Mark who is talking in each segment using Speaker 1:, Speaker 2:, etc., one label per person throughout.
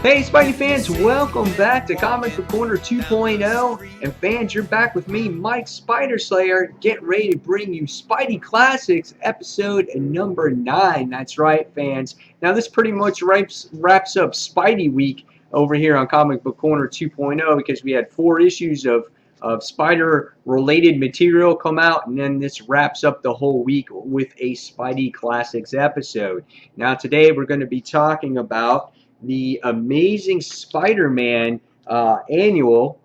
Speaker 1: Hey Spidey fans, welcome back to Comic Corner 2.0. And fans, you're back with me, Mike Spider Slayer, getting ready to bring you Spidey Classics episode number 9. That's right, fans. Now this pretty much wraps up Spidey Week over here on Comic Book Corner 2.0 because we had 4 issues of Spider-related material come out, and then this wraps up the whole week with a Spidey Classics episode. Now today we're going to be talking about the Amazing Spider-Man annual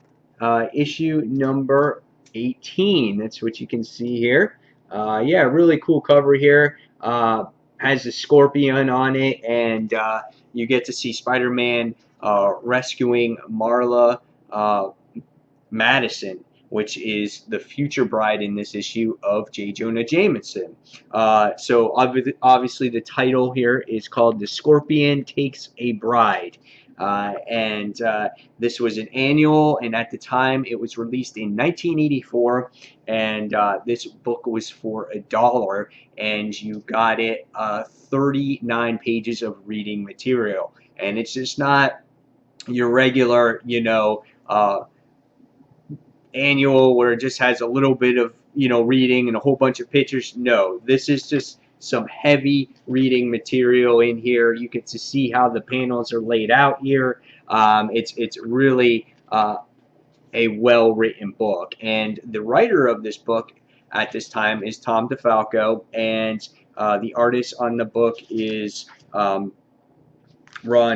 Speaker 1: issue number 18. That's what you can see here. Yeah, really cool cover here. Has a scorpion on it, and you get to see Spider-Man rescuing Marla Madison, which is the future bride in this issue of J. Jonah Jameson. So obviously the title here is called The Scorpion Takes a Bride. And this was an annual, and at the time it was released in 1984, and this book was for $1, and you got it 39 pages of reading material. And it's just not your regular, annual where it just has a little bit of reading and a whole bunch of pictures. No, this is just some heavy reading material in here. You get to see how the panels are laid out here. It's really a well-written book, and the writer of this book at this time is Tom DeFalco, and the artist on the book is Ron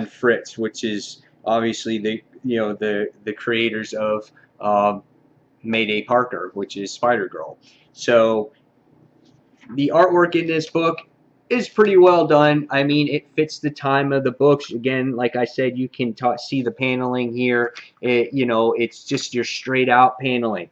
Speaker 1: Fritz, which is obviously the creators of Mayday Parker, which is Spider-Girl. So the artwork in this book is pretty well done. I mean, it fits the time of the books. Again, like I said, you can see the paneling here. It's just your straight out paneling,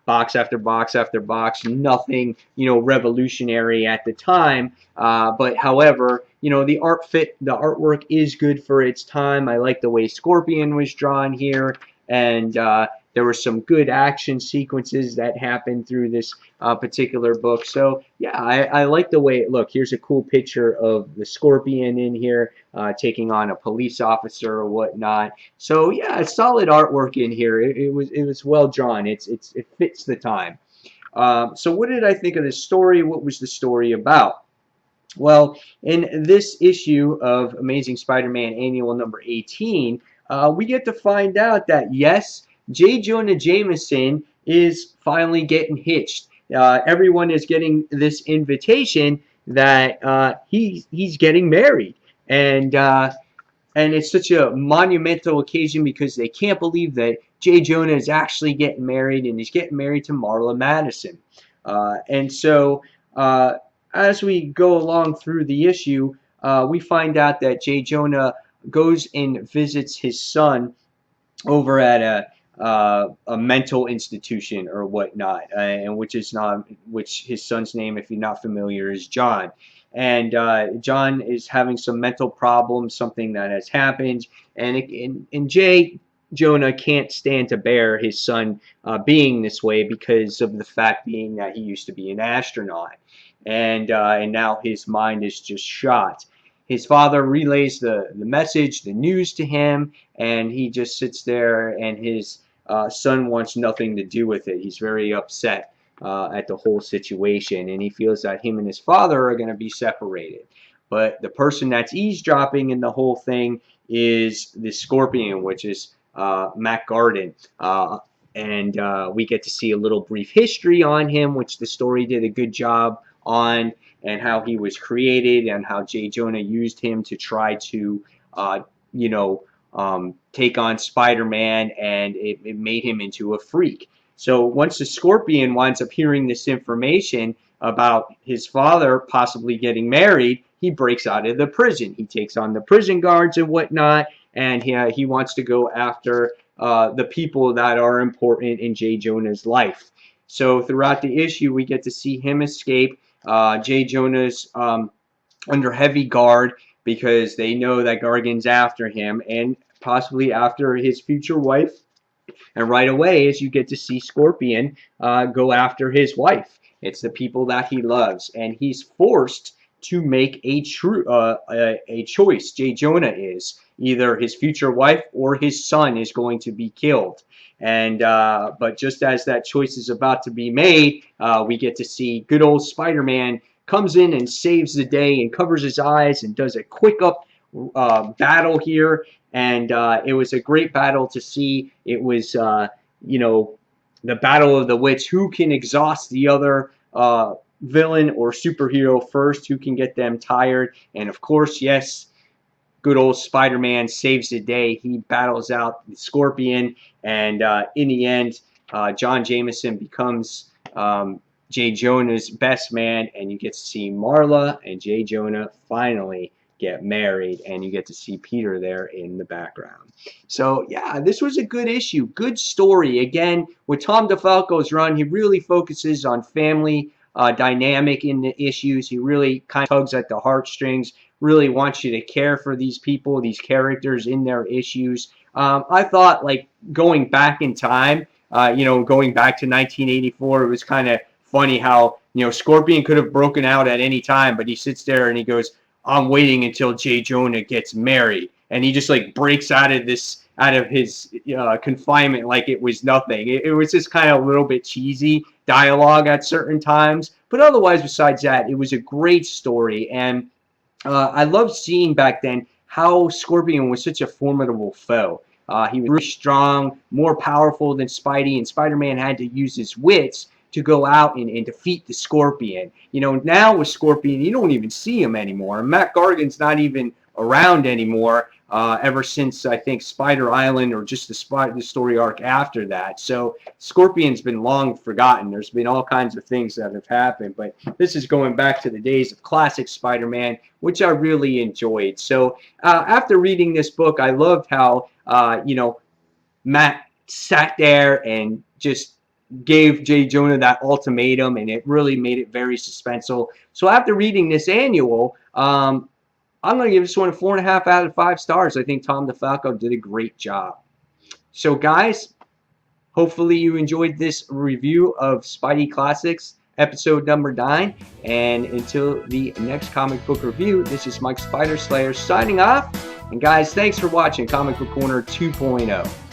Speaker 1: box after box after box, nothing, revolutionary at the time. But however, the artwork is good for its time. I like the way Scorpion was drawn here, and there were some good action sequences that happened through this particular book. So yeah, I like the way it looked. Here's a cool picture of the Scorpion in here taking on a police officer or whatnot. So yeah, it's solid artwork in here. It was well drawn. It fits the time. So what did I think of this story? What was the story about? Well, in this issue of Amazing Spider-Man Annual number 18, we get to find out that yes, J. Jonah Jameson is finally getting hitched. Everyone is getting this invitation that he's getting married, and it's such a monumental occasion because they can't believe that J. Jonah is actually getting married, and he's getting married to Marla Madison. And so as we go along through the issue, we find out that J. Jonah goes and visits his son over at a mental institution or whatnot, and which his son's name, if you're not familiar, is John. And John is having some mental problems, something that has happened, and J. Jonah can't stand to bear his son being this way because of the fact being that he used to be an astronaut, and now his mind is just shot. His father relays the message, the news to him, and he just sits there, and his son wants nothing to do with it. He's very upset at the whole situation, and he feels that him and his father are going to be separated. But the person that's eavesdropping in the whole thing is the Scorpion, which is Matt Garden. And we get to see a little brief history on him, which the story did a good job on, and how he was created, and how J. Jonah used him to try to, take on Spider-Man, and it made him into a freak. So once the Scorpion winds up hearing this information about his father possibly getting married, he breaks out of the prison. He takes on the prison guards and whatnot, and he wants to go after the people that are important in J. Jonah's life. So throughout the issue, we get to see him escape. J. Jonah's under heavy guard because they know that Gargan's after him and possibly after his future wife. And right away, as you get to see Scorpion go after his wife, it's the people that he loves, and he's forced to make a choice. J. Jonah is either his future wife or his son is going to be killed. And but just as that choice is about to be made, we get to see good old Spider-Man comes in and saves the day and covers his eyes and does a quick up battle here. And it was a great battle to see. It was, you know, the battle of the wits. Who can exhaust the other villain or superhero first? Who can get them tired? And of course, yes, good old Spider-Man saves the day. He battles out the Scorpion, and in the end, John Jameson becomes J. Jonah's best man, and you get to see Marla and J. Jonah finally get married, and you get to see Peter there in the background. So yeah, this was a good issue, good story. Again, with Tom DeFalco's run, he really focuses on family dynamic in the issues. He really kind of tugs at the heartstrings, really wants you to care for these people, these characters in their issues. I thought, like, going back in time, you know, going back to 1984, it was kind of funny how, you know, Scorpion could have broken out at any time, but he sits there and he goes, I'm waiting until J. Jonah gets married. And he just, like, breaks out of his confinement like it was nothing. It was just kind of a little bit cheesy dialogue at certain times. But otherwise, besides that, it was a great story. And I loved seeing back then how Scorpion was such a formidable foe. He was really strong, more powerful than Spidey, and Spider-Man had to use his wits to go out and defeat the Scorpion. You know, now with Scorpion, you don't even see him anymore. Matt Gargan's not even around anymore ever since, I think, Spider Island, or just the story arc after that. So Scorpion's been long forgotten. There's been all kinds of things that have happened, but this is going back to the days of classic Spider-Man, which I really enjoyed. So after reading this book, I loved how, you know, Matt sat there and just gave J. Jonah that ultimatum, and it really made it very suspenseful. So after reading this annual, I'm going to give this one a 4.5 out of 5 stars. I think Tom DeFalco did a great job. So guys, hopefully you enjoyed this review of Spidey Classics, episode number 9. And until the next comic book review, this is Mike Spider Slayer signing off. And guys, thanks for watching Comic Book Corner 2.0.